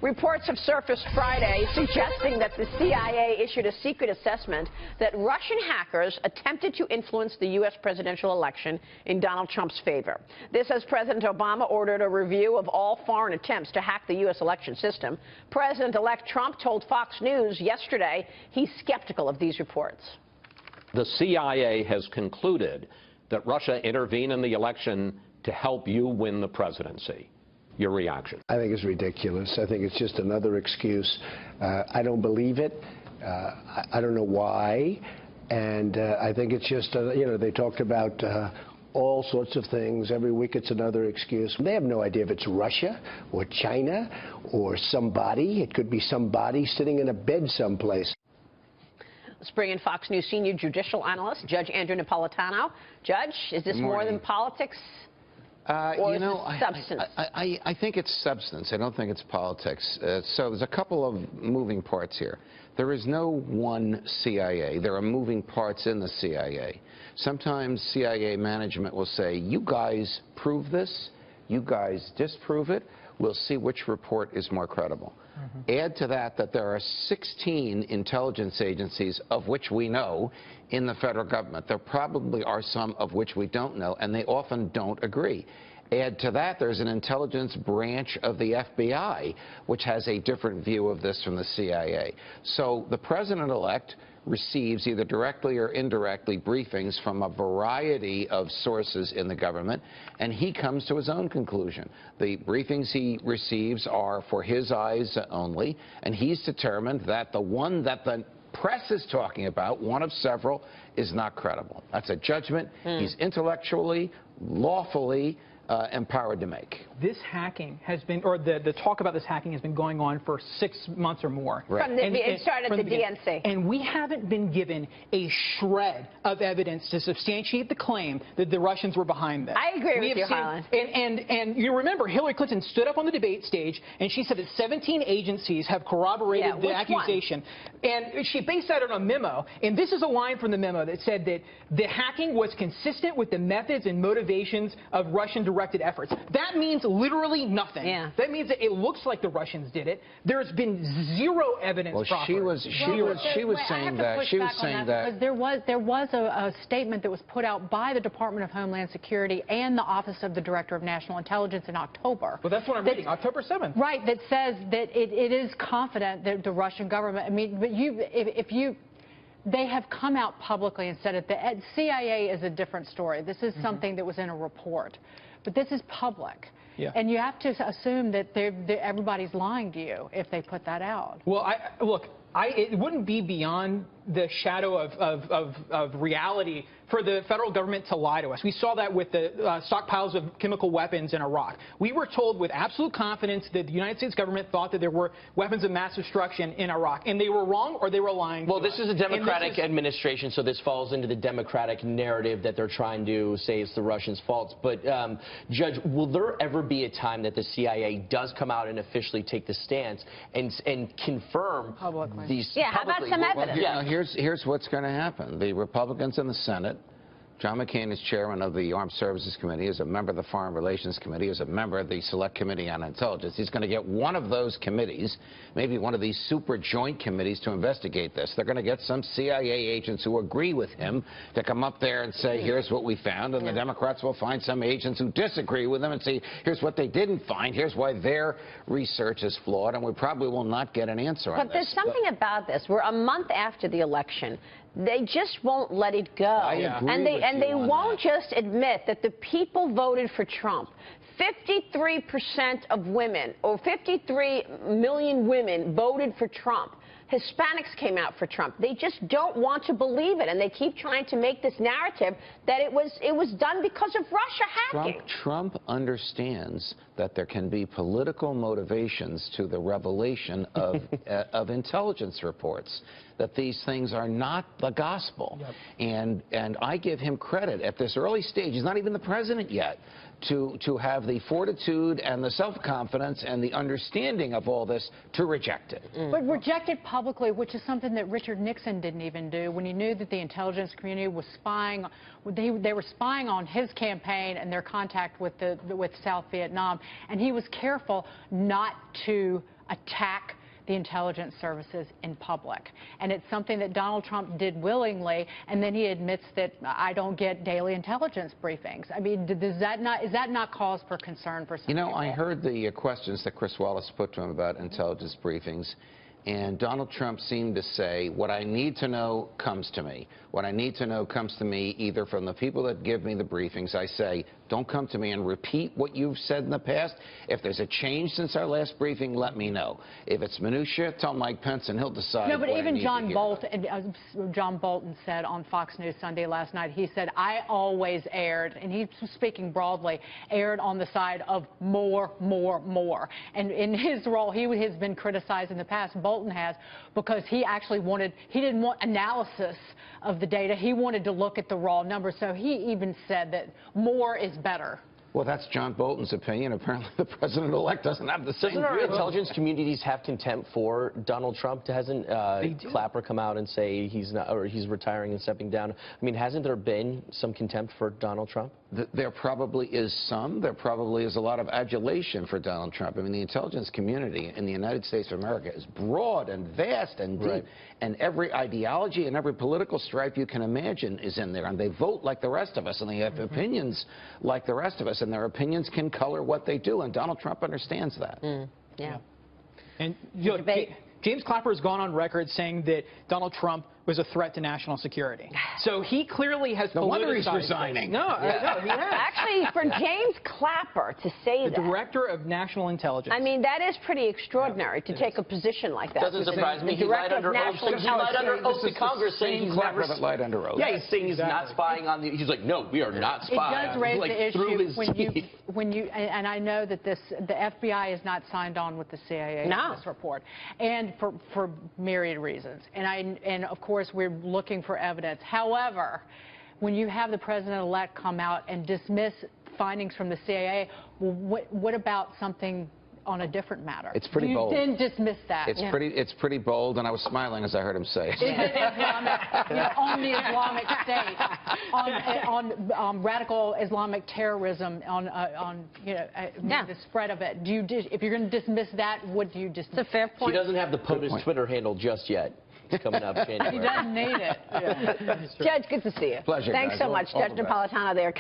Reports have surfaced Friday suggesting that the CIA issued a secret assessment that Russian hackers attempted to influence the U.S. presidential election in Donald Trump's favor. This as President Obama ordered a review of all foreign attempts to hack the U.S. election system. President-elect Trump told Fox News yesterday he's skeptical of these reports. The CIA has concluded that Russia intervened in the election to help you win the presidency. Your reaction? I think it's ridiculous. I think it's just another excuse. I don't believe it. I don't know why. And I think it's just, they talked about all sorts of things. Every week it's another excuse. They have no idea if it's Russia or China or somebody. It could be somebody sitting in a bed someplace. Let's bring in Fox News senior judicial analyst, Judge Andrew Napolitano. Judge, is this more than politics? Or is it substance? I think it's substance. I don't think it's politics. So there's a couple of moving parts here. There is no one CIA. There are moving parts in the CIA. Sometimes CIA management will say, you guys prove this, you guys disprove it, we'll see which report is more credible. Add to that there are 16 intelligence agencies of which we know in the federal government. There probably are some of which we don't know, and they often don't agree. Add to that, there's an intelligence branch of the FBI, which has a different view of this from the CIA. So the president-elect receives either directly or indirectly briefings from a variety of sources in the government, and he comes to his own conclusion. The briefings he receives are for his eyes only, and he's determined that the one that the press is talking about, one of several, is not credible. That's a judgment he's intellectually, lawfully empowered to make. This hacking has been, or the talk about this hacking has been going on for 6 months or more. Right. It started at the DNC. And we haven't been given a shred of evidence to substantiate the claim that the Russians were behind this. I agree with you, Harlan. And you remember, Hillary Clinton stood up on the debate stage and she said that 17 agencies have corroborated the accusation. And she based that on a memo. And this is a line from the memo that said that the hacking was consistent with the methods and motivations of Russian-directed efforts. That means literally nothing. Yeah. That means that it looks like the Russians did it. There's been zero evidence. Well, she was saying that. Because there was a statement that was put out by the Department of Homeland Security and the Office of the Director of National Intelligence in October. Well, that's what I'm reading, October 7th. Right, that says that it is confident that the Russian government, I mean, but they have come out publicly and said it. The CIA is a different story. This is something that was in a report. But this is public. Yeah. And you have to assume that everybody's lying to you if they put that out. Well, it wouldn't be beyond the shadow of reality for the federal government to lie to us. We saw that with the stockpiles of chemical weapons in Iraq. We were told with absolute confidence that the United States government thought that there were weapons of mass destruction in Iraq. And they were wrong or they were lying to us. Well, this is a Democratic administration, so this falls into the Democratic narrative that they're trying to say it's the Russians' fault. But, Judge, will there ever be a time that the CIA does come out and officially take the stance and confirm these publicly? How about some evidence? Well, here's what's going to happen. The Republicans in the Senate, John McCain is chairman of the Armed Services Committee, is a member of the Foreign Relations Committee, is a member of the Select Committee on Intelligence. He's going to get one of those committees, maybe one of these super joint committees, to investigate this. They're going to get some CIA agents who agree with him to come up there and say, here's what we found, and the Democrats will find some agents who disagree with them and say, here's what they didn't find, here's why their research is flawed, and we probably will not get an answer on this. But there's something about this. We're a month after the election. They just won't let it go. I agree and they won't just admit that the people voted for Trump. 53% of women, or 53 million women, voted for Trump. Hispanics came out for Trump. They just don't want to believe it, and they keep trying to make this narrative that it was done because of Russia hacking. Trump understands that there can be political motivations to the revelation of of intelligence reports, that these things are not the gospel. Yep. And I give him credit at this early stage. He's not even the president yet. To have the fortitude and the self-confidence and the understanding of all this to reject it. But reject it publicly, which is something that Richard Nixon didn't even do when he knew that the intelligence community was spying. They were spying on his campaign and their contact with South Vietnam, and he was careful not to attack the intelligence services in public. And it's something that Donald Trump did willingly, and then he admits that I don't get daily intelligence briefings. I mean, is that not cause for concern for some people? I heard the questions that Chris Wallace put to him about intelligence briefings, and Donald Trump seemed to say, what I need to know comes to me. What I need to know comes to me either from the people that give me the briefings. I say, don't come to me and repeat what you've said in the past. If there's a change since our last briefing, let me know. If it's minutia, tell Mike Pence and he'll decide. No, but even John Bolton said on Fox News Sunday last night, he said, I always erred, and he's speaking broadly, erred on the side of more, more, more. And in his role, he has been criticized in the past, Bolton has, because he actually he didn't want analysis of the data. He wanted to look at the raw numbers. So he even said that more is better. Well, that's John Bolton's opinion. Apparently, the president-elect doesn't have the same view. Doesn't our intelligence communities have contempt for Donald Trump? Hasn't Clapper come out and say he's not, or he's retiring and stepping down? I mean, hasn't there been some contempt for Donald Trump? There probably is some. There probably is a lot of adulation for Donald Trump. I mean, the intelligence community in the United States of America is broad and vast and deep. Right. And every ideology and every political stripe you can imagine is in there. And they vote like the rest of us, and they have opinions like the rest of us. And their opinions can color what they do. And Donald Trump understands that. Yeah. And James Clapper has gone on record saying that Donald Trump was a threat to national security. So he clearly has no wonder he's resigning. No, he has. Actually, for James Clapper to say that. The director of national intelligence. I mean, that is pretty extraordinary to take a position like that. Doesn't surprise me. He lied under oath to Congress saying he's never lied under oath. Yeah, he's saying he's not spying on the. He's like, no, we are not spying. It does raise the issue when you and I know that the FBI is not signed on with the CIA in this report, and for myriad reasons. And of course, we're looking for evidence. However, when you have the president-elect come out and dismiss findings from the CIA, well, what about something on a different matter? It's pretty bold. You didn't dismiss that. It's pretty bold, and I was smiling as I heard him say it. On the Islamic State, on radical Islamic terrorism, on the spread of it. If you're going to dismiss that, what do you dismiss? It's a fair point. She doesn't have the POTUS Twitter handle just yet. It's coming up January. He doesn't need it. Judge, good to see you. Pleasure. Thanks so much, Judge Napolitano there.